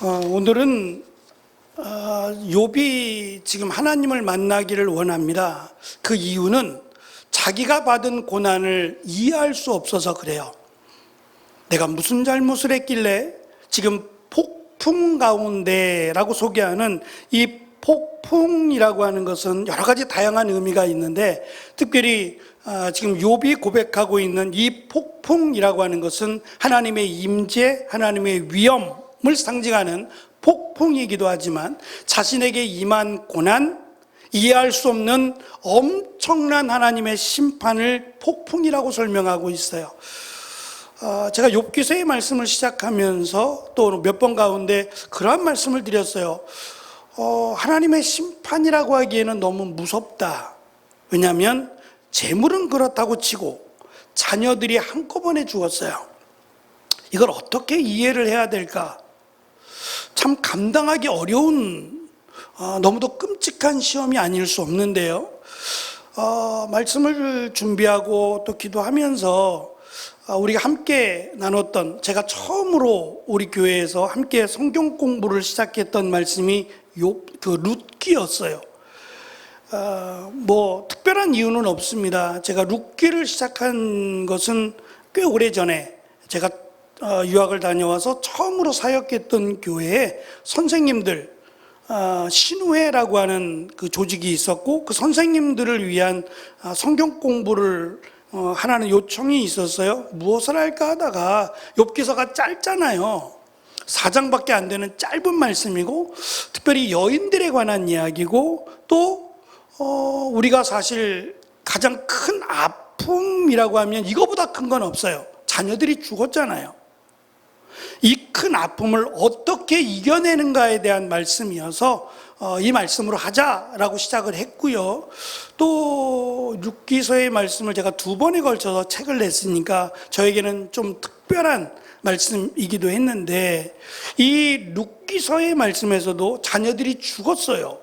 오늘은 욥이 지금 하나님을 만나기를 원합니다. 그 이유는 자기가 받은 고난을 이해할 수 없어서 그래요. 내가 무슨 잘못을 했길래 지금 폭풍 가운데라고 소개하는 이 폭풍이라고 하는 것은 여러 가지 다양한 의미가 있는데, 특별히 지금 욥이 고백하고 있는 이 폭풍이라고 하는 것은 하나님의 임재, 하나님의 위엄을 상징하는 폭풍이기도 하지만, 자신에게 임한 고난, 이해할 수 없는 엄청난 하나님의 심판을 폭풍이라고 설명하고 있어요. 제가 욥기서의 말씀을 시작하면서 또 몇 번 가운데 그러한 말씀을 드렸어요. 하나님의 심판이라고 하기에는 너무 무섭다. 왜냐하면 재물은 그렇다고 치고 자녀들이 한꺼번에 죽었어요. 이걸 어떻게 이해를 해야 될까? 참 감당하기 어려운, 너무도 끔찍한 시험이 아닐 수 없는데요. 말씀을 준비하고 또 기도하면서 우리가 함께 나눴던, 제가 처음으로 우리 교회에서 함께 성경 공부를 시작했던 말씀이 룻기였어요. 특별한 이유는 없습니다. 제가 룻기를 시작한 것은 꽤 오래 전에, 제가 유학을 다녀와서 처음으로 사역했던 교회에 선생님들, 신우회라고 하는 그 조직이 있었고, 그 선생님들을 위한 성경 공부를 하라는 요청이 있었어요. 무엇을 할까 하다가 욥기서가 짧잖아요. 4장밖에 안 되는 짧은 말씀이고, 특별히 여인들에 관한 이야기고, 또 우리가 사실 가장 큰 아픔이라고 하면 이거보다 큰 건 없어요. 자녀들이 죽었잖아요. 이 큰 아픔을 어떻게 이겨내는가에 대한 말씀이어서 이 말씀으로 하자라고 시작을 했고요. 또 룻기서의 말씀을 제가 2번에 걸쳐서 책을 냈으니까 저에게는 좀 특별한 말씀이기도 했는데, 이 룻기서의 말씀에서도 자녀들이 죽었어요.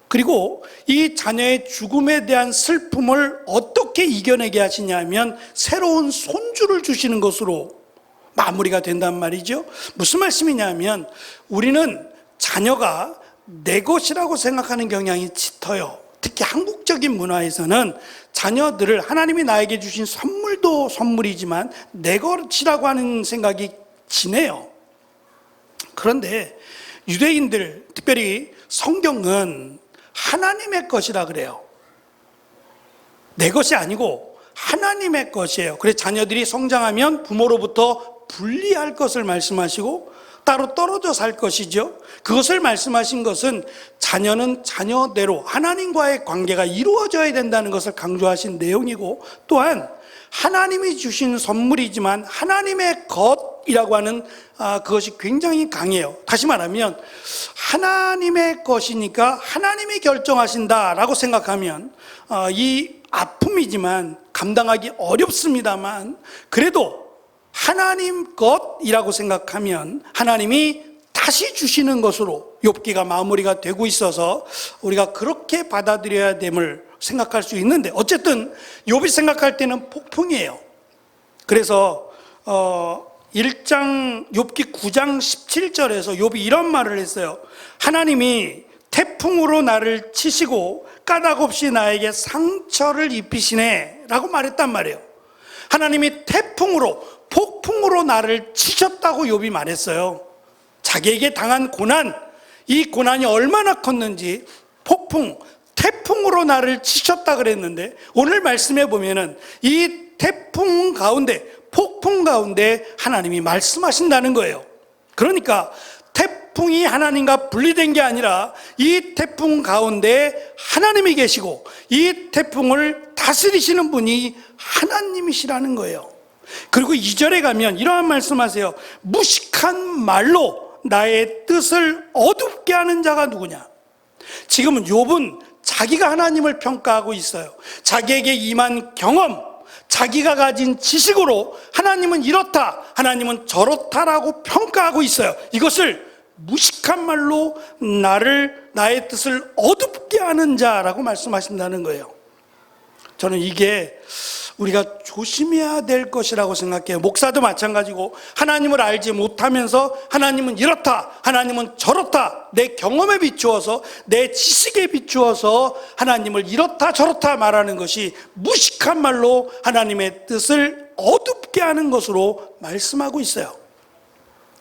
그리고 이 자녀의 죽음에 대한 슬픔을 어떻게 이겨내게 하시냐면 새로운 손주를 주시는 것으로 마무리가 된단 말이죠. 무슨 말씀이냐면, 우리는 자녀가 내 것이라고 생각하는 경향이 짙어요. 특히 한국적인 문화에서는 자녀들을, 하나님이 나에게 주신 선물도 선물이지만 내 것이라고 하는 생각이 진해요. 그런데 유대인들, 특별히 성경은 하나님의 것이라 그래요. 내 것이 아니고 하나님의 것이에요. 그래서 자녀들이 성장하면 부모로부터 분리할 것을 말씀하시고 따로 떨어져 살 것이죠. 그것을 말씀하신 것은 자녀는 자녀대로 하나님과의 관계가 이루어져야 된다는 것을 강조하신 내용이고, 또한 하나님이 주신 선물이지만 하나님의 것이라고 하는 그것이 굉장히 강해요. 다시 말하면 하나님의 것이니까 하나님이 결정하신다라고 생각하면 이 아픔이지만 감당하기 어렵습니다만, 그래도 하나님 것이라고 생각하면 하나님이 다시 주시는 것으로 욥기가 마무리가 되고 있어서 우리가 그렇게 받아들여야 됨을 생각할 수 있는데, 어쨌든 욥이 생각할 때는 폭풍이에요. 그래서 1장 욥기 9장 17절에서 욥이 이런 말을 했어요. 하나님이 태풍으로 나를 치시고 까닭없이 나에게 상처를 입히시네 라고 말했단 말이에요. 하나님이 태풍으로, 폭풍으로 나를 치셨다고 욥이 말했어요. 자기에게 당한 고난, 이 고난이 얼마나 컸는지 폭풍, 태풍으로 나를 치셨다 그랬는데, 오늘 말씀해 보면은 이 태풍 가운데, 폭풍 가운데 하나님이 말씀하신다는 거예요. 그러니까 태풍이 하나님과 분리된 게 아니라 이 태풍 가운데 하나님이 계시고 이 태풍을 다스리시는 분이 하나님이시라는 거예요. 그리고 2절에 가면 이러한 말씀하세요. 무식한 말로 나의 뜻을 어둡게 하는 자가 누구냐? 지금은 욥은 자기가 하나님을 평가하고 있어요. 자기에게 임한 경험, 자기가 가진 지식으로 하나님은 이렇다, 하나님은 저렇다라고 평가하고 있어요. 이것을 무식한 말로 나의 뜻을 어둡게 하는 자라고 말씀하신다는 거예요. 저는 이게 우리가 조심해야 될 것이라고 생각해요. 목사도 마찬가지고 하나님을 알지 못하면서 하나님은 이렇다, 하나님은 저렇다, 내 경험에 비추어서, 내 지식에 비추어서 하나님을 이렇다 저렇다 말하는 것이 무식한 말로 하나님의 뜻을 어둡게 하는 것으로 말씀하고 있어요.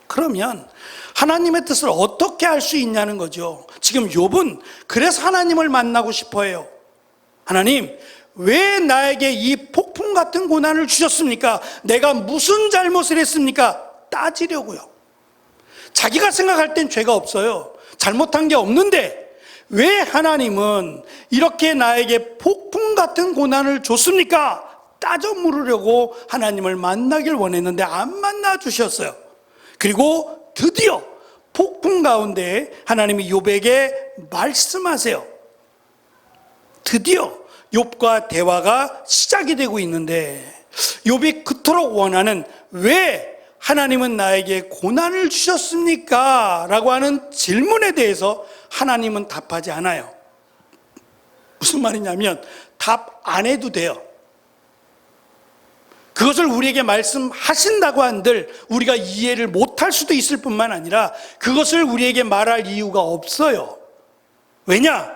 그러면 하나님의 뜻을 어떻게 알 수 있냐는 거죠. 지금 욥은 그래서 하나님을 만나고 싶어 해요. 하나님, 왜 나에게 이 폭풍 같은 고난을 주셨습니까? 내가 무슨 잘못을 했습니까? 따지려고요. 자기가 생각할 땐 죄가 없어요. 잘못한 게 없는데 왜 하나님은 이렇게 나에게 폭풍 같은 고난을 줬습니까? 따져 물으려고 하나님을 만나길 원했는데 안 만나 주셨어요. 그리고 드디어 폭풍 가운데 하나님이 욥에게 말씀하세요. 드디어 욥과 대화가 시작이 되고 있는데 욥이 그토록 원하는 왜 하나님은 나에게 고난을 주셨습니까? 라고 하는 질문에 대해서 하나님은 답하지 않아요. 무슨 말이냐면 답 안 해도 돼요. 그것을 우리에게 말씀하신다고 한들 우리가 이해를 못할 수도 있을 뿐만 아니라 그것을 우리에게 말할 이유가 없어요. 왜냐?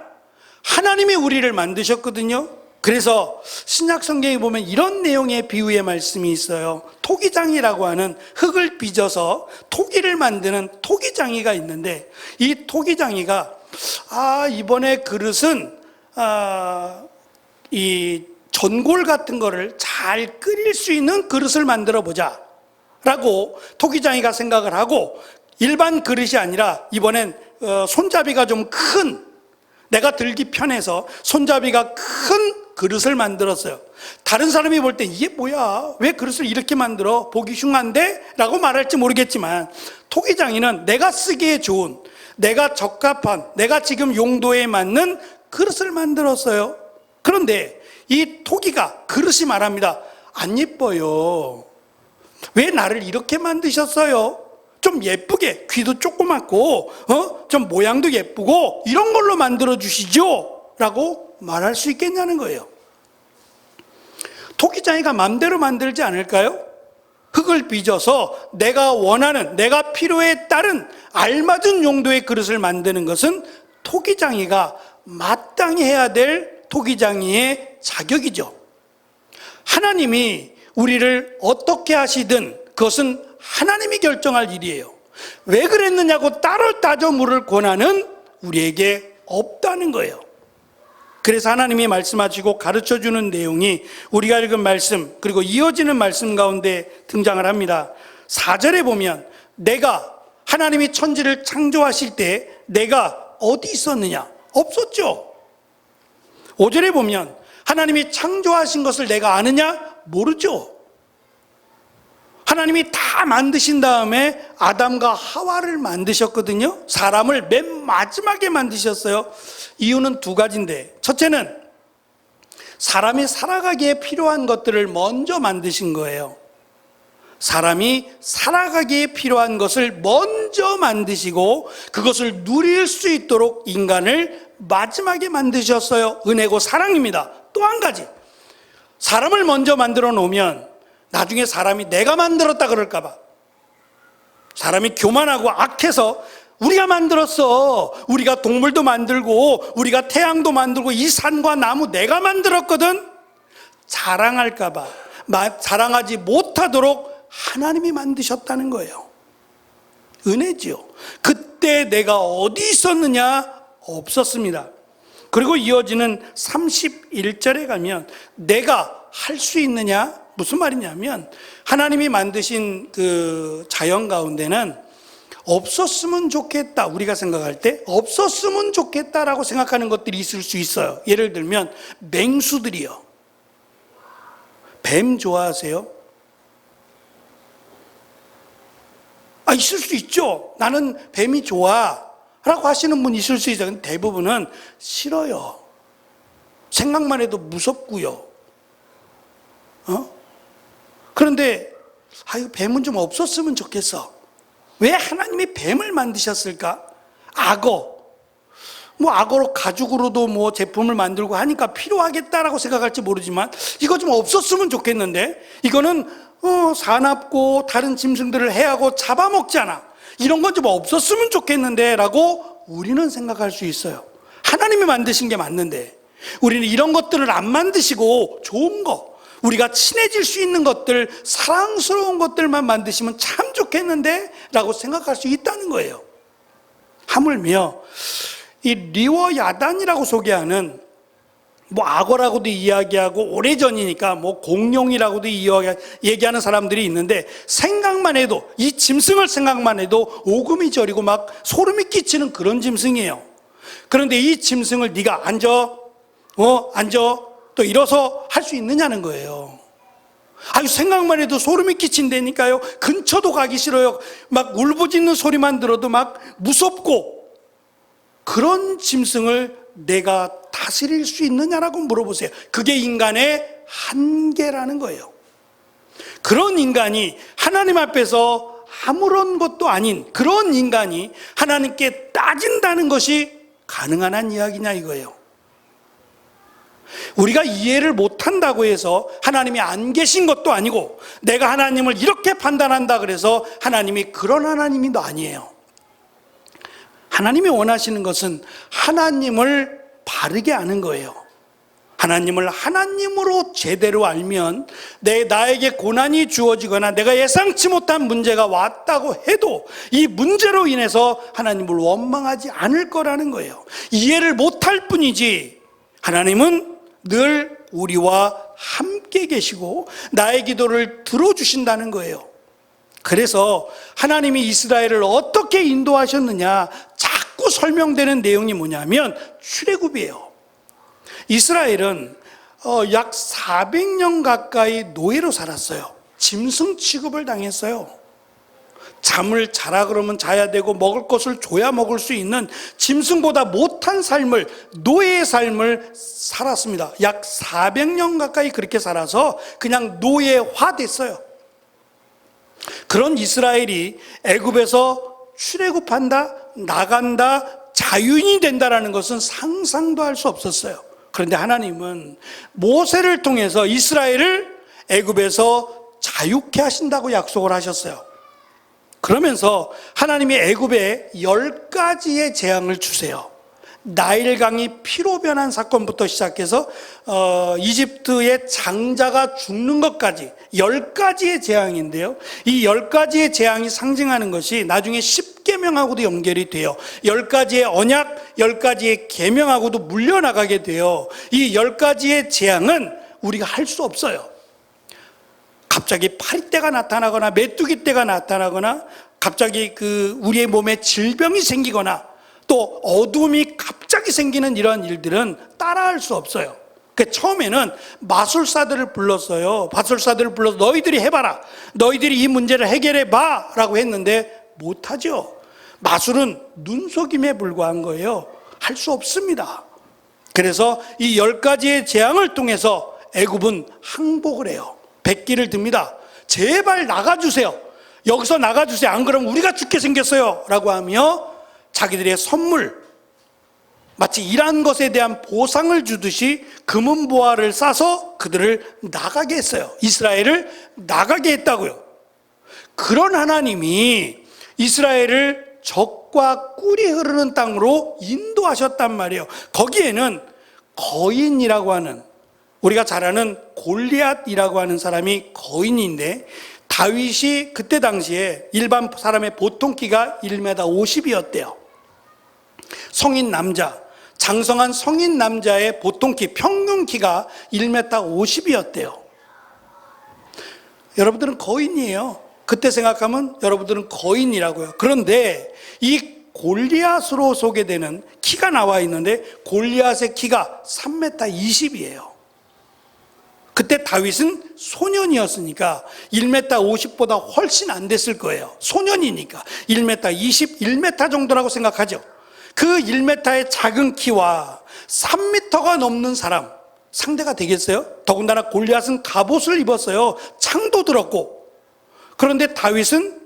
하나님이 우리를 만드셨거든요. 그래서 신약 성경에 보면 이런 내용의 비유의 말씀이 있어요. 토기장이라고 하는 흙을 빚어서 토기를 만드는 토기장이가 있는데 이 토기장이가 이번에 그릇은 이 전골 같은 거를 잘 끓일 수 있는 그릇을 만들어 보자 라고 토기장이가 생각을 하고 일반 그릇이 아니라 이번엔 손잡이가 좀 큰, 내가 들기 편해서 손잡이가 큰 그릇을 만들었어요. 다른 사람이 볼 때 이게 뭐야? 왜 그릇을 이렇게 만들어? 보기 흉한데? 라고 말할지 모르겠지만 토기장이는 내가 쓰기에 좋은, 내가 적합한, 내가 지금 용도에 맞는 그릇을 만들었어요. 그런데 이 토기가 그릇이 말합니다. 안 예뻐요. 왜 나를 이렇게 만드셨어요? 좀 예쁘게, 귀도 조그맣고 좀 모양도 예쁘고 이런 걸로 만들어 주시죠 라고 말할 수 있겠냐는 거예요. 토기장이가 마음대로 만들지 않을까요? 흙을 빚어서 내가 원하는, 내가 필요에 따른 알맞은 용도의 그릇을 만드는 것은 토기장이가 마땅히 해야 될 토기장이의 자격이죠. 하나님이 우리를 어떻게 하시든 그것은 하나님이 결정할 일이에요. 왜 그랬느냐고 따져 물을 권한은 우리에게 없다는 거예요. 그래서 하나님이 말씀하시고 가르쳐주는 내용이 우리가 읽은 말씀 그리고 이어지는 말씀 가운데 등장을 합니다. 4절에 보면 내가 하나님이 천지를 창조하실 때 내가 어디 있었느냐? 없었죠. 5절에 보면 하나님이 창조하신 것을 내가 아느냐? 모르죠. 하나님이 다 만드신 다음에 아담과 하와를 만드셨거든요. 사람을 맨 마지막에 만드셨어요. 이유는 두 가지인데, 첫째는 사람이 살아가기에 필요한 것들을 먼저 만드신 거예요. 사람이 살아가기에 필요한 것을 먼저 만드시고 그것을 누릴 수 있도록 인간을 마지막에 만드셨어요. 은혜고 사랑입니다. 또 한 가지, 사람을 먼저 만들어 놓으면 나중에 사람이 내가 만들었다 그럴까 봐, 사람이 교만하고 악해서 우리가 만들었어, 우리가 동물도 만들고 우리가 태양도 만들고 이 산과 나무 내가 만들었거든, 자랑할까 봐 자랑하지 못하도록 하나님이 만드셨다는 거예요. 은혜지요. 그때 내가 어디 있었느냐? 없었습니다. 그리고 이어지는 31절에 가면 내가 할 수 있느냐? 무슨 말이냐면 하나님이 만드신 그 자연 가운데는 없었으면 좋겠다, 우리가 생각할 때 없었으면 좋겠다라고 생각하는 것들이 있을 수 있어요. 예를 들면 맹수들이요. 뱀 좋아하세요? 있을 수 있죠. 나는 뱀이 좋아 라고 하시는 분 있을 수 있어요. 근데 대부분은 싫어요. 생각만 해도 무섭고요. 그런데 뱀은 좀 없었으면 좋겠어. 왜 하나님이 뱀을 만드셨을까? 악어, 뭐 악어로 가죽으로도 뭐 제품을 만들고 하니까 필요하겠다라고 생각할지 모르지만 이거 좀 없었으면 좋겠는데, 이거는 사납고 다른 짐승들을 해하고 잡아먹잖아, 이런 건 좀 없었으면 좋겠는데 라고 우리는 생각할 수 있어요. 하나님이 만드신 게 맞는데 우리는 이런 것들을 안 만드시고 좋은 거, 우리가 친해질 수 있는 것들, 사랑스러운 것들만 만드시면 참 좋겠는데 라고 생각할 수 있다는 거예요. 하물며 이 리워 야단이라고 소개하는, 뭐 악어라고도 이야기하고 오래전이니까 뭐 공룡이라고도 얘기하는 사람들이 있는데, 생각만 해도, 이 짐승을 생각만 해도 오금이 저리고 막 소름이 끼치는 그런 짐승이에요. 그런데 이 짐승을 네가 앉아 또 일어서 할 수 있느냐는 거예요. 아유, 생각만 해도 소름이 끼친다니까요. 근처도 가기 싫어요. 막 울부짖는 소리만 들어도 막 무섭고, 그런 짐승을 내가 다스릴 수 있느냐라고 물어보세요. 그게 인간의 한계라는 거예요. 그런 인간이, 하나님 앞에서 아무런 것도 아닌 그런 인간이 하나님께 따진다는 것이 가능한 한 이야기냐 이거예요. 우리가 이해를 못한다고 해서 하나님이 안 계신 것도 아니고, 내가 하나님을 이렇게 판단한다 그래서 하나님이 그런 하나님이 아니에요. 하나님이 원하시는 것은 하나님을 바르게 아는 거예요. 하나님을 하나님으로 제대로 알면 나에게 고난이 주어지거나 내가 예상치 못한 문제가 왔다고 해도 이 문제로 인해서 하나님을 원망하지 않을 거라는 거예요. 이해를 못할 뿐이지 하나님은 늘 우리와 함께 계시고 나의 기도를 들어주신다는 거예요. 그래서 하나님이 이스라엘을 어떻게 인도하셨느냐 자꾸 설명되는 내용이 뭐냐면 출애굽이에요. 이스라엘은 약 400년 가까이 노예로 살았어요. 짐승 취급을 당했어요. 잠을 자라 그러면 자야 되고 먹을 것을 줘야 먹을 수 있는 짐승보다 못한 삶을, 노예의 삶을 살았습니다. 약 400년 가까이 그렇게 살아서 그냥 노예화 됐어요. 그런 이스라엘이 애굽에서 출애굽한다, 나간다, 자유인이 된다라는 것은 상상도 할 수 없었어요. 그런데 하나님은 모세를 통해서 이스라엘을 애굽에서 자유케 하신다고 약속을 하셨어요. 그러면서 하나님이 애굽에 10가지의 재앙을 주세요. 나일강이 피로 변한 사건부터 시작해서 이집트의 장자가 죽는 것까지 10가지의 재앙인데요, 이 10가지의 재앙이 상징하는 것이 나중에 10계명하고도 연결이 돼요. 10가지의 언약, 10가지의 계명하고도 물려나가게 돼요. 이 10가지의 재앙은 우리가 할 수 없어요. 갑자기 파리떼가 나타나거나 메뚜기 떼가 나타나거나 갑자기 우리의 몸에 질병이 생기거나 또 어둠이 갑자기 생기는 이런 일들은 따라할 수 없어요. 처음에는 마술사들을 불렀어요. 마술사들을 불러서 너희들이 해봐라, 너희들이 이 문제를 해결해봐 라고 했는데 못하죠. 마술은 눈속임에 불과한 거예요. 할 수 없습니다. 그래서 이 10가지의 재앙을 통해서 애굽은 항복을 해요. 백기를 듭니다. 제발 나가주세요. 여기서 나가주세요. 안 그러면 우리가 죽게 생겼어요 라고 하며 자기들의 선물, 마치 일한 것에 대한 보상을 주듯이 금은보화를 싸서 그들을 나가게 했어요. 이스라엘을 나가게 했다고요. 그런 하나님이 이스라엘을 적과 꿀이 흐르는 땅으로 인도하셨단 말이에요. 거기에는 거인이라고 하는, 우리가 잘 아는 골리앗이라고 하는 사람이 거인인데, 다윗이 그때 당시에 일반 사람의 보통 키가 1m 50이었대요. 성인 남자, 장성한 성인 남자의 보통 키, 평균 키가 1m 50이었대요. 여러분들은 거인이에요. 그때 생각하면 여러분들은 거인이라고요. 그런데 이 골리앗으로 소개되는 키가 나와 있는데 골리앗의 키가 3m 20이에요. 그때 다윗은 소년이었으니까 1m 50보다 훨씬 안 됐을 거예요. 소년이니까 1m 20, 1m 정도라고 생각하죠. 그 1m의 작은 키와 3m가 넘는 사람 상대가 되겠어요? 더군다나 골리앗은 갑옷을 입었어요. 창도 들었고. 그런데 다윗은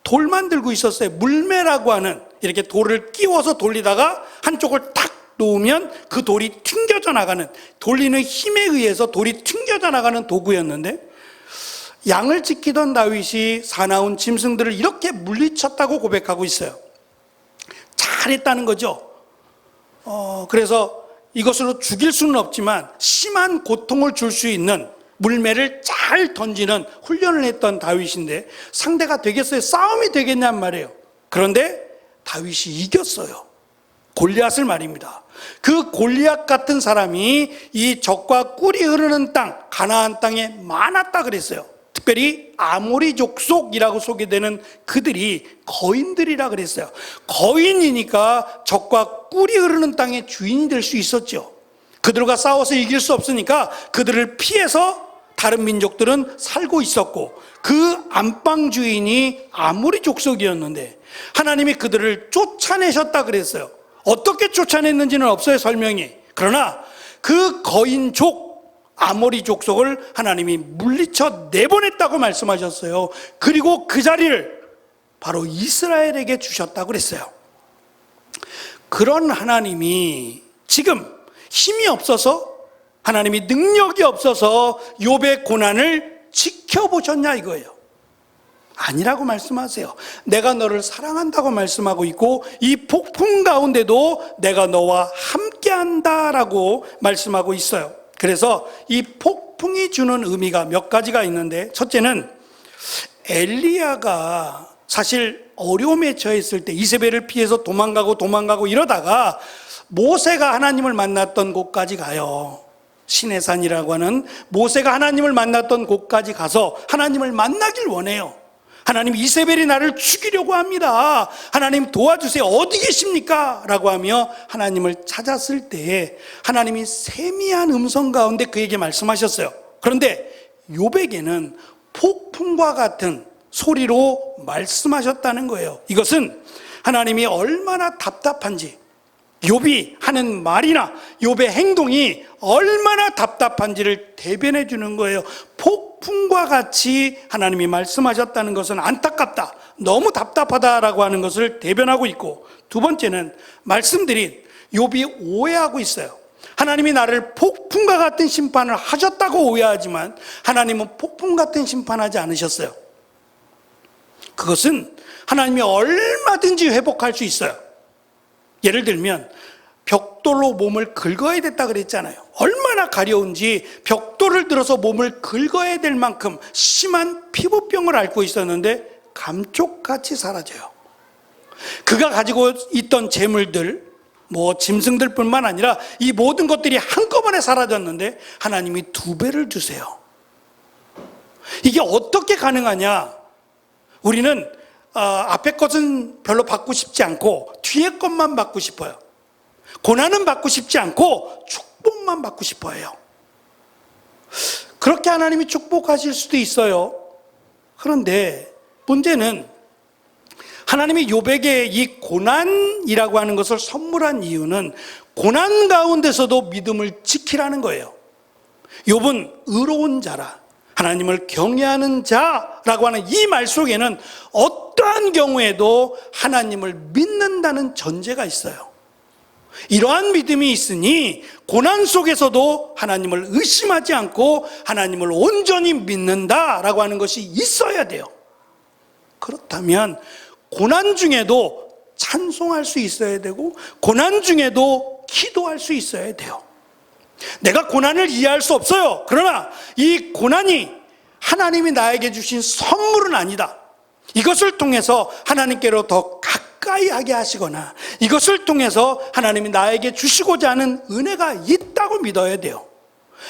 돌만 들고 있었어요. 물매라고 하는, 이렇게 돌을 끼워서 돌리다가 한쪽을 탁 놓으면 그 돌이 튕겨져 나가는, 돌리는 힘에 의해서 돌이 튕겨져 나가는 도구였는데, 양을 지키던 다윗이 사나운 짐승들을 이렇게 물리쳤다고 고백하고 있어요. 잘했다는 거죠. 그래서 이것으로 죽일 수는 없지만 심한 고통을 줄 수 있는 물매를 잘 던지는 훈련을 했던 다윗인데 상대가 되겠어요? 싸움이 되겠냔 말이에요. 그런데 다윗이 이겼어요. 골리앗을 말입니다. 그 골리앗 같은 사람이 이 적과 꿀이 흐르는 땅, 가나안 땅에 많았다 그랬어요. 특별히 아모리 족속이라고 소개되는 그들이 거인들이라 그랬어요. 거인이니까 적과 꿀이 흐르는 땅의 주인이 될 수 있었죠. 그들과 싸워서 이길 수 없으니까 그들을 피해서 다른 민족들은 살고 있었고, 그 안방 주인이 아모리 족속이었는데 하나님이 그들을 쫓아내셨다 그랬어요. 어떻게 쫓아냈는지는 없어요, 설명이. 그러나 그 거인족, 아모리 족속을 하나님이 물리쳐 내보냈다고 말씀하셨어요. 그리고 그 자리를 바로 이스라엘에게 주셨다고 그랬어요. 그런 하나님이 지금 힘이 없어서, 하나님이 능력이 없어서 욥의 고난을 지켜보셨냐 이거예요. 아니라고 말씀하세요. 내가 너를 사랑한다고 말씀하고 있고 이 폭풍 가운데도 내가 너와 함께한다라고 말씀하고 있어요. 그래서 이 폭풍이 주는 의미가 몇 가지가 있는데, 첫째는 엘리야가 사실 어려움에 처했을 때 이세벨을 피해서 도망가고 이러다가 모세가 하나님을 만났던 곳까지 가요. 시내산이라고 하는 모세가 하나님을 만났던 곳까지 가서 하나님을 만나길 원해요. 하나님, 이세벨이 나를 죽이려고 합니다. 하나님 도와주세요. 어디 계십니까? 라고 하며 하나님을 찾았을 때 하나님이 세미한 음성 가운데 그에게 말씀하셨어요. 그런데 욥에게는 폭풍과 같은 소리로 말씀하셨다는 거예요. 이것은 하나님이 얼마나 답답한지, 욥이 하는 말이나 욥의 행동이 얼마나 답답한지를 대변해 주는 거예요. 폭풍과 같이 하나님이 말씀하셨다는 것은 안타깝다, 너무 답답하다라고 하는 것을 대변하고 있고, 두 번째는 말씀드린 욥이 오해하고 있어요. 하나님이 나를 폭풍과 같은 심판을 하셨다고 오해하지만 하나님은 폭풍 같은 심판하지 않으셨어요. 그것은 하나님이 얼마든지 회복할 수 있어요. 예를 들면 벽돌로 몸을 긁어야 됐다 그랬잖아요. 얼마나 가려운지 벽돌을 들어서 몸을 긁어야 될 만큼 심한 피부병을 앓고 있었는데 감쪽같이 사라져요. 그가 가지고 있던 재물들, 짐승들 뿐만 아니라 이 모든 것들이 한꺼번에 사라졌는데 하나님이 2배를 주세요. 이게 어떻게 가능하냐? 우리는 앞에 것은 별로 받고 싶지 않고 뒤에 것만 받고 싶어요. 고난은 받고 싶지 않고 축복만 받고 싶어요. 그렇게 하나님이 축복하실 수도 있어요. 그런데 문제는 하나님이 욥에게 이 고난이라고 하는 것을 선물한 이유는 고난 가운데서도 믿음을 지키라는 거예요. 욥은 의로운 자라, 하나님을 경외하는 자라고 하는 이 말 속에는 어떠한 경우에도 하나님을 믿는다는 전제가 있어요. 이러한 믿음이 있으니 고난 속에서도 하나님을 의심하지 않고 하나님을 온전히 믿는다라고 하는 것이 있어야 돼요. 그렇다면 고난 중에도 찬송할 수 있어야 되고 고난 중에도 기도할 수 있어야 돼요. 내가 고난을 이해할 수 없어요. 그러나 이 고난이 하나님이 나에게 주신 선물은 아니다. 이것을 통해서 하나님께로 더 가까이 하게 하시거나 이것을 통해서 하나님이 나에게 주시고자 하는 은혜가 있다고 믿어야 돼요.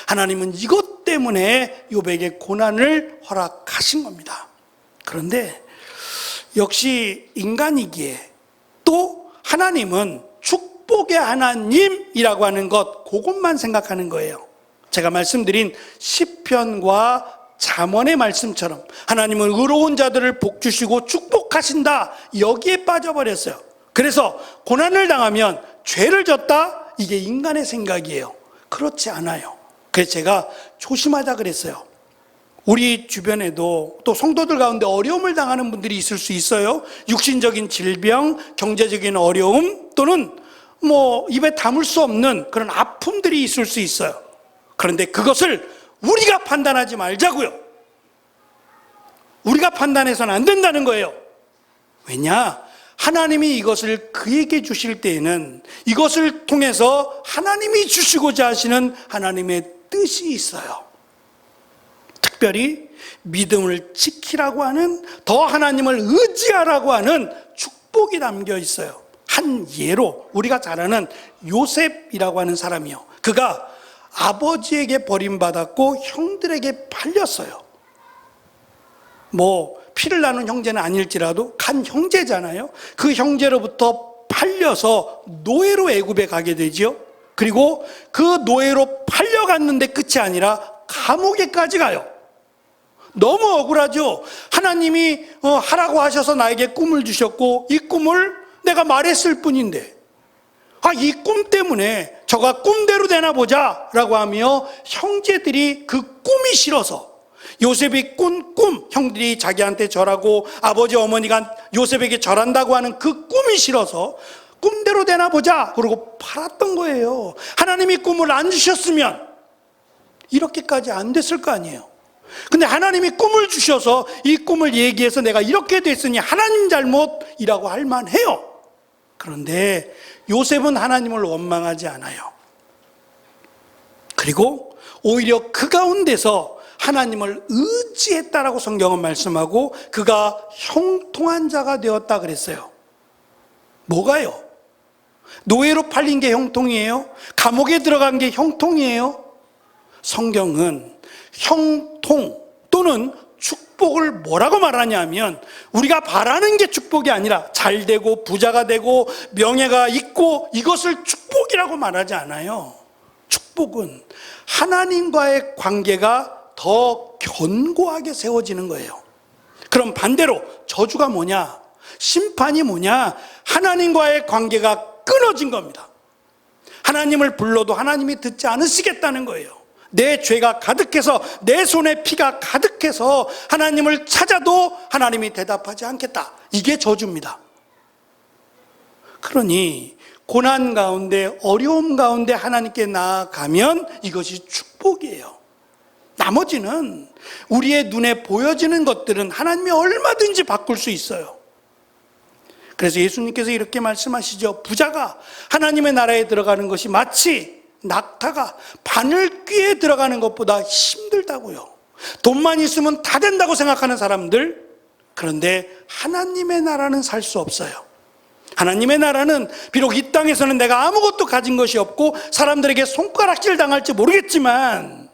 하나님은 이것 때문에 욥에게 고난을 허락하신 겁니다. 그런데 역시 인간이기에 또 하나님은 축복의 하나님이라고 하는 것, 그것만 생각하는 거예요. 제가 말씀드린 시편과 잠언의 말씀처럼 하나님은 의로운 자들을 복 주시고 축복하신다, 여기에 빠져버렸어요. 그래서 고난을 당하면 죄를 졌다, 이게 인간의 생각이에요. 그렇지 않아요. 그래서 제가 조심하자 그랬어요. 우리 주변에도 또 성도들 가운데 어려움을 당하는 분들이 있을 수 있어요. 육신적인 질병, 경제적인 어려움, 또는 입에 담을 수 없는 그런 아픔들이 있을 수 있어요. 그런데 그것을 우리가 판단하지 말자고요. 우리가 판단해서는 안 된다는 거예요. 왜냐? 하나님이 이것을 그에게 주실 때에는 이것을 통해서 하나님이 주시고자 하시는 하나님의 뜻이 있어요. 특별히 믿음을 지키라고 하는, 더 하나님을 의지하라고 하는 축복이 담겨 있어요. 한 예로 우리가 잘 아는 요셉이라고 하는 사람이요, 그가 아버지에게 버림받았고 형들에게 팔렸어요. 피를 나눈 형제는 아닐지라도 간 형제잖아요. 그 형제로부터 팔려서 노예로 애굽에 가게 되지요. 그리고 그 노예로 팔려갔는데 끝이 아니라 감옥에까지 가요. 너무 억울하죠. 하나님이 하라고 하셔서 나에게 꿈을 주셨고 이 꿈을 내가 말했을 뿐인데, 이 꿈 때문에 저가 꿈대로 되나 보자 라고 하며 형제들이 그 꿈이 싫어서, 요셉이 꾼 꿈, 형들이 자기한테 절하고 아버지 어머니가 요셉에게 절한다고 하는 그 꿈이 싫어서 꿈대로 되나 보자 그러고 팔았던 거예요. 하나님이 꿈을 안 주셨으면 이렇게까지 안 됐을 거 아니에요. 근데 하나님이 꿈을 주셔서 이 꿈을 얘기해서 내가 이렇게 됐으니 하나님 잘못이라고 할 만해요. 그런데 요셉은 하나님을 원망하지 않아요. 그리고 오히려 그 가운데서 하나님을 의지했다라고 성경은 말씀하고 그가 형통한 자가 되었다 그랬어요. 뭐가요? 노예로 팔린 게 형통이에요? 감옥에 들어간 게 형통이에요? 성경은 형통 또는 축복을 뭐라고 말하냐면, 우리가 바라는 게 축복이 아니라 잘 되고 부자가 되고 명예가 있고 이것을 축복이라고 말하지 않아요. 축복은 하나님과의 관계가 더 견고하게 세워지는 거예요. 그럼 반대로 저주가 뭐냐? 심판이 뭐냐? 하나님과의 관계가 끊어진 겁니다. 하나님을 불러도 하나님이 듣지 않으시겠다는 거예요. 내 죄가 가득해서, 내 손에 피가 가득해서 하나님을 찾아도 하나님이 대답하지 않겠다. 이게 저주입니다. 그러니 고난 가운데, 어려움 가운데 하나님께 나아가면 이것이 축복이에요. 나머지는 우리의 눈에 보여지는 것들은 하나님이 얼마든지 바꿀 수 있어요. 그래서 예수님께서 이렇게 말씀하시죠. 부자가 하나님의 나라에 들어가는 것이 마치 낙타가 바늘귀에 들어가는 것보다 힘들다고요. 돈만 있으면 다 된다고 생각하는 사람들, 그런데 하나님의 나라는 살 수 없어요. 하나님의 나라는 비록 이 땅에서는 내가 아무것도 가진 것이 없고 사람들에게 손가락질 당할지 모르겠지만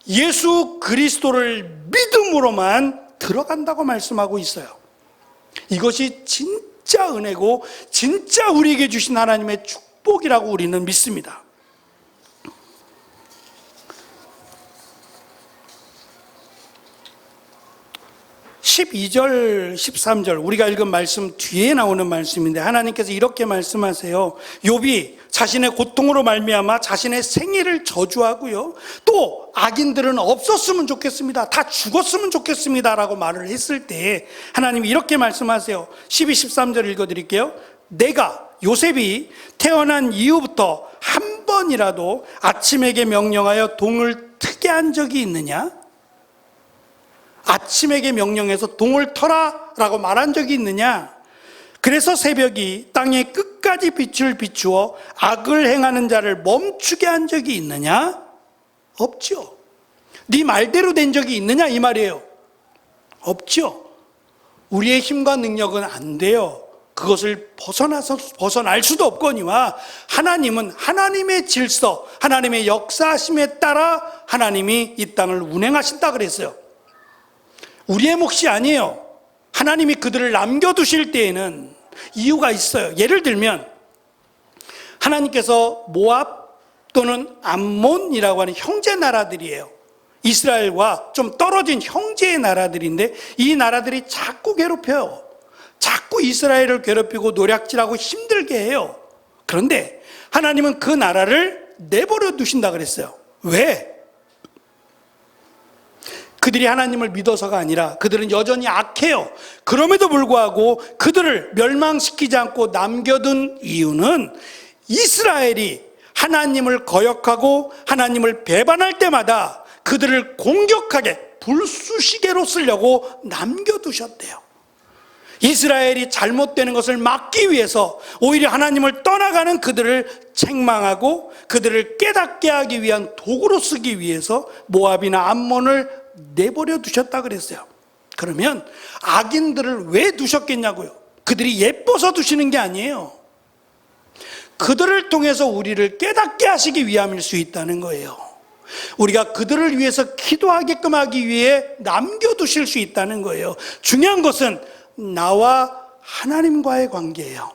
예수 그리스도를 믿음으로만 들어간다고 말씀하고 있어요. 이것이 진짜 은혜고 진짜 우리에게 주신 하나님의 축복이라고 우리는 믿습니다. 12절, 13절 우리가 읽은 말씀 뒤에 나오는 말씀인데 하나님께서 이렇게 말씀하세요. 욥이 자신의 고통으로 말미암아 자신의 생애를 저주하고요, 또 악인들은 없었으면 좋겠습니다, 다 죽었으면 좋겠습니다 라고 말을 했을 때 하나님이 이렇게 말씀하세요. 12, 13절 읽어드릴게요. 내가 요셉이 태어난 이후부터 한 번이라도 아침에게 명령하여 동을 트게 한 적이 있느냐? 아침에게 명령해서 동을 터라 라고 말한 적이 있느냐? 그래서 새벽이 땅의 끝까지 빛을 비추어 악을 행하는 자를 멈추게 한 적이 있느냐? 없죠. 네 말대로 된 적이 있느냐 이 말이에요. 없죠. 우리의 힘과 능력은 안 돼요. 그것을 벗어날 수도 없거니와 하나님은 하나님의 질서, 하나님의 역사하심에 따라 하나님이 이 땅을 운행하신다 그랬어요. 우리의 몫이 아니에요. 하나님이 그들을 남겨두실 때에는 이유가 있어요. 예를 들면 하나님께서 모압 또는 암몬이라고 하는 형제 나라들이에요. 이스라엘과 좀 떨어진 형제의 나라들인데 이 나라들이 자꾸 괴롭혀요. 자꾸 이스라엘을 괴롭히고 노략질하고 힘들게 해요. 그런데 하나님은 그 나라를 내버려 두신다 그랬어요. 왜? 그들이 하나님을 믿어서가 아니라 그들은 여전히 악해요. 그럼에도 불구하고 그들을 멸망시키지 않고 남겨둔 이유는 이스라엘이 하나님을 거역하고 하나님을 배반할 때마다 그들을 공격하게 불쑤시개로 쓰려고 남겨두셨대요. 이스라엘이 잘못되는 것을 막기 위해서 오히려 하나님을 떠나가는 그들을 책망하고 그들을 깨닫게 하기 위한 도구로 쓰기 위해서 모압이나 암몬을 내버려 두셨다 그랬어요. 그러면 악인들을 왜 두셨겠냐고요? 그들이 예뻐서 두시는 게 아니에요. 그들을 통해서 우리를 깨닫게 하시기 위함일 수 있다는 거예요. 우리가 그들을 위해서 기도하게끔 하기 위해 남겨두실 수 있다는 거예요. 중요한 것은 나와 하나님과의 관계예요.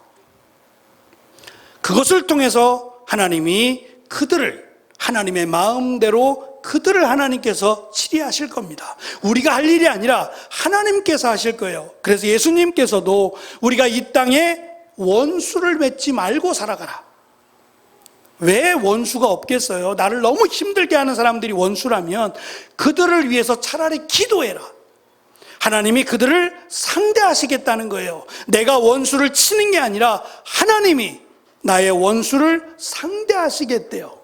그것을 통해서 하나님이 그들을 하나님의 마음대로 그들을 하나님께서 치리하실 겁니다. 우리가 할 일이 아니라 하나님께서 하실 거예요. 그래서 예수님께서도 우리가 이 땅에 원수를 맺지 말고 살아가라. 왜 원수가 없겠어요? 나를 너무 힘들게 하는 사람들이 원수라면 그들을 위해서 차라리 기도해라. 하나님이 그들을 상대하시겠다는 거예요. 내가 원수를 치는 게 아니라 하나님이 나의 원수를 상대하시겠대요.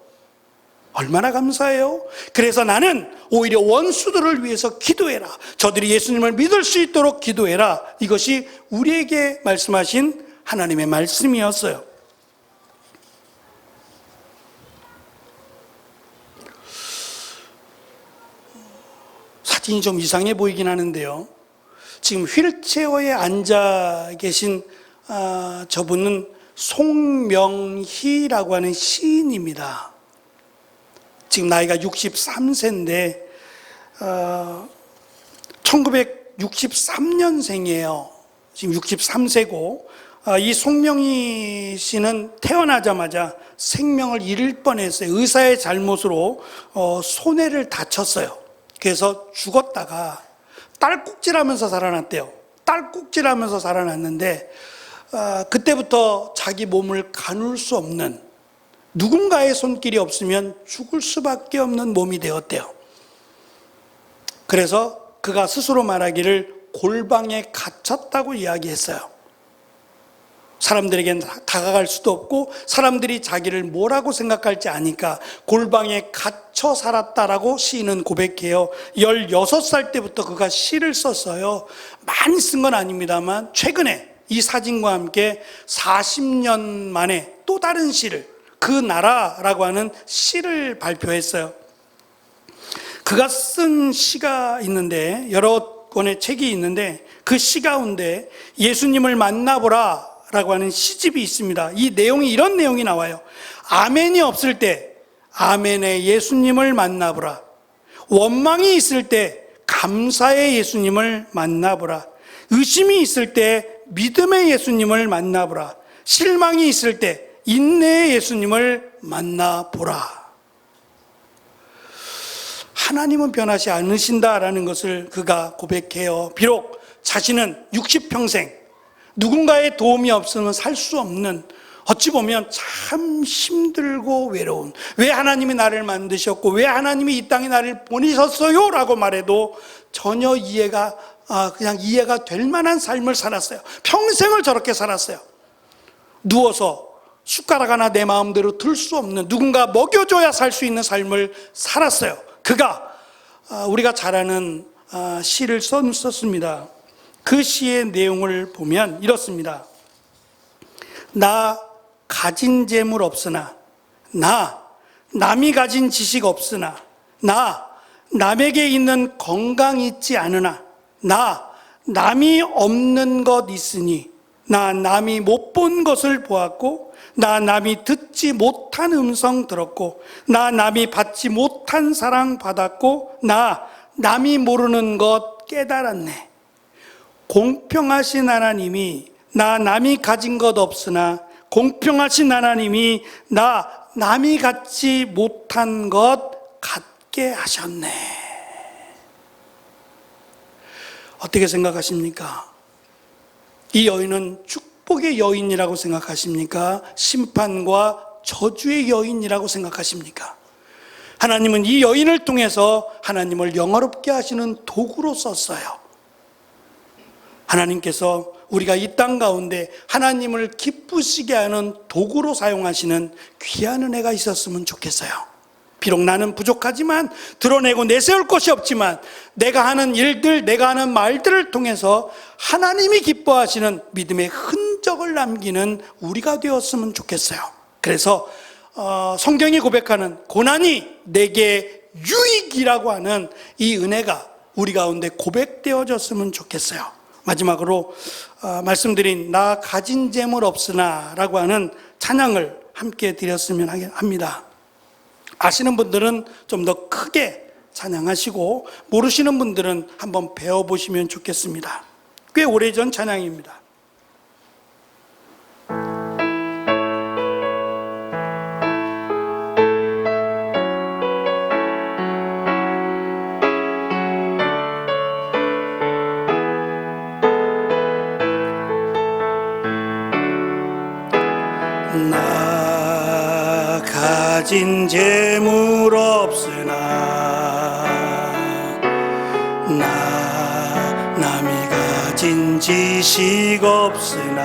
얼마나 감사해요. 그래서 나는 오히려 원수들을 위해서 기도해라. 저들이 예수님을 믿을 수 있도록 기도해라. 이것이 우리에게 말씀하신 하나님의 말씀이었어요. 사진이 좀 이상해 보이긴 하는데요. 지금 휠체어에 앉아 계신 저분은 송명희라고 하는 시인입니다. 지금 나이가 63세인데 1963년생이에요. 지금 63세고 이 송명희 씨는 태어나자마자 생명을 잃을 뻔했어요. 의사의 잘못으로 손해를 다쳤어요. 그래서 죽었다가 딸꾹질하면서 살아났대요. 딸꾹질하면서 살아났는데 그때부터 자기 몸을 가눌 수 없는, 누군가의 손길이 없으면 죽을 수밖에 없는 몸이 되었대요. 그래서 그가 스스로 말하기를 골방에 갇혔다고 이야기했어요. 사람들에겐 다가갈 수도 없고 사람들이 자기를 뭐라고 생각할지 아니까 골방에 갇혀 살았다라고 시인은 고백해요. 16살 때부터 그가 시를 썼어요. 많이 쓴 건 아닙니다만 최근에 이 사진과 함께 40년 만에 또 다른 시를, 그 나라라고 하는 시를 발표했어요. 그가 쓴 시가 있는데, 여러 권의 책이 있는데 그 시 가운데 예수님을 만나보라 라고 하는 시집이 있습니다. 이 내용이 이런 내용이 나와요. 아멘이 없을 때 아멘의 예수님을 만나보라. 원망이 있을 때 감사의 예수님을 만나보라. 의심이 있을 때 믿음의 예수님을 만나보라. 실망이 있을 때 인내의 예수님을 만나보라. 하나님은 변하지 않으신다라는 것을 그가 고백해요. 비록 자신은 60평생 누군가의 도움이 없으면 살 수 없는, 어찌 보면 참 힘들고 외로운, 왜 하나님이 나를 만드셨고 왜 하나님이 이 땅에 나를 보내셨어요? 라고 말해도 전혀 그냥 이해가 될 만한 삶을 살았어요. 평생을 저렇게 살았어요. 누워서 숟가락 하나 내 마음대로 들 수 없는, 누군가 먹여줘야 살 수 있는 삶을 살았어요. 그가 우리가 잘 아는 시를 썼습니다. 그 시의 내용을 보면 이렇습니다. 나 가진 재물 없으나, 나 남이 가진 지식 없으나, 나 남에게 있는 건강 있지 않으나, 나 남이 없는 것 있으니, 나 남이 못 본 것을 보았고, 나 남이 듣지 못한 음성 들었고, 나 남이 받지 못한 사랑 받았고, 나 남이 모르는 것 깨달았네. 공평하신 하나님이 나 남이 가진 것 없으나 공평하신 하나님이 나 남이 갖지 못한 것 갖게 하셨네. 어떻게 생각하십니까? 이 여인은 축복의 여인이라고 생각하십니까? 심판과 저주의 여인이라고 생각하십니까? 하나님은 이 여인을 통해서 하나님을 영화롭게 하시는 도구로 썼어요. 하나님께서 우리가 이 땅 가운데 하나님을 기쁘시게 하는 도구로 사용하시는 귀한 은혜가 있었으면 좋겠어요. 비록 나는 부족하지만, 드러내고 내세울 것이 없지만, 내가 하는 일들, 내가 하는 말들을 통해서 하나님이 기뻐하시는 믿음의 흔적을 남기는 우리가 되었으면 좋겠어요. 그래서 성경이 고백하는 고난이 내게 유익이라고 하는 이 은혜가 우리 가운데 고백되어졌으면 좋겠어요. 마지막으로 말씀드린 나 가진 재물 없으나 라고 하는 찬양을 함께 드렸으면 합니다. 아시는 분들은 좀 더 크게 찬양하시고, 모르시는 분들은 한번 배워보시면 좋겠습니다. 꽤 오래전 찬양입니다. 나 가진 재물 없으나, 나 남이 가진 지식 없으나,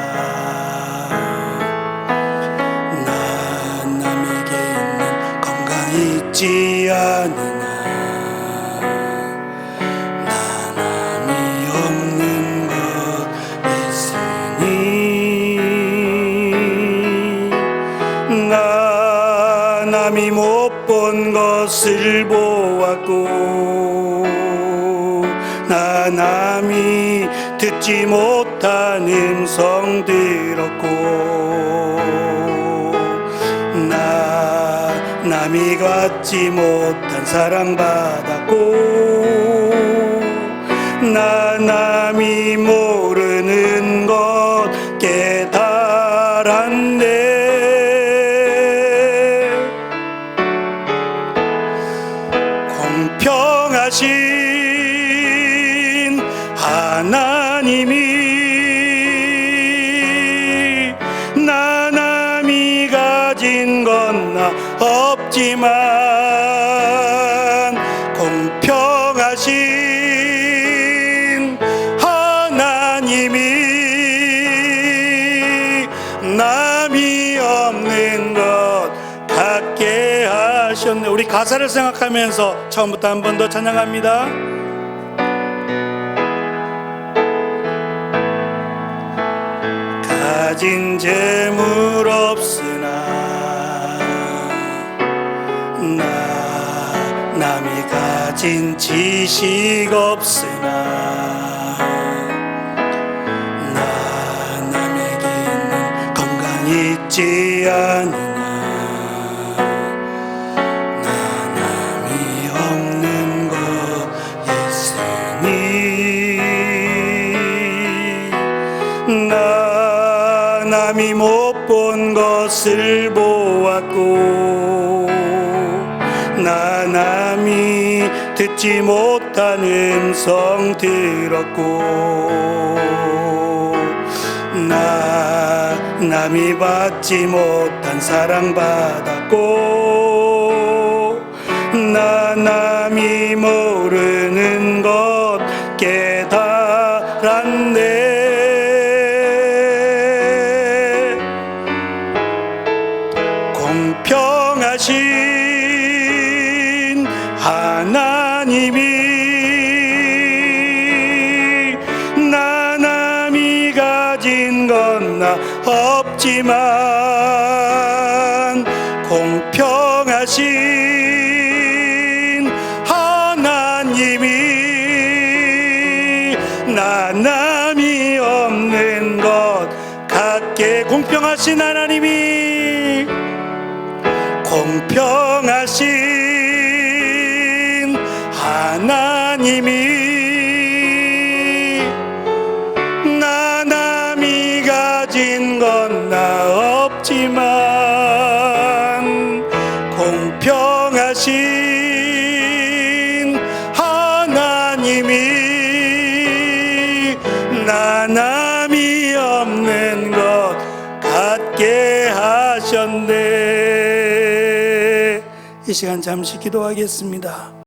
나 남에게 있는 건강이 있지 않으나, 나 남이 없는 것 있으니, 나 남이 못 본 것을 보았고, 나 남이 듣지 못한 음성 들었고, 나 남이 갖지 못한 사랑 받았고, 나 남이 모르는 것 깨달았네. 공평하신 하나님이 나 남이 가진 건 나 없지만, 공평하신 하나님이 남이 없는 것 갖게 하셨네. 우리 가사를 생각하면서 처음부터 한 번 더 찬양합니다. 가진 재물 없으나, 나 남이 가진 지식 없으나, 나 남에게 있는 건강이 있지 않으나, 나 남이 없는 것 있으니, 나 남이 못 본 것을 보았고, 나 남이 듣지 못한 음성 들었고, 나 남이 받지 못한 사랑 받았고, 나 남이 모르는 것 깨달았네. 공평하신 하나님이 나 남이 가진 건 나 없지만, 공평하신 하나님이 나 남이 없는 것 같게. 공평하신 하나님이, 공평하신 하나님이 나 남이 가진 건 나 없지만, 공평하신 하나님이 나 남이 없는 것 같게 하셨네. 이 시간 잠시 기도하겠습니다.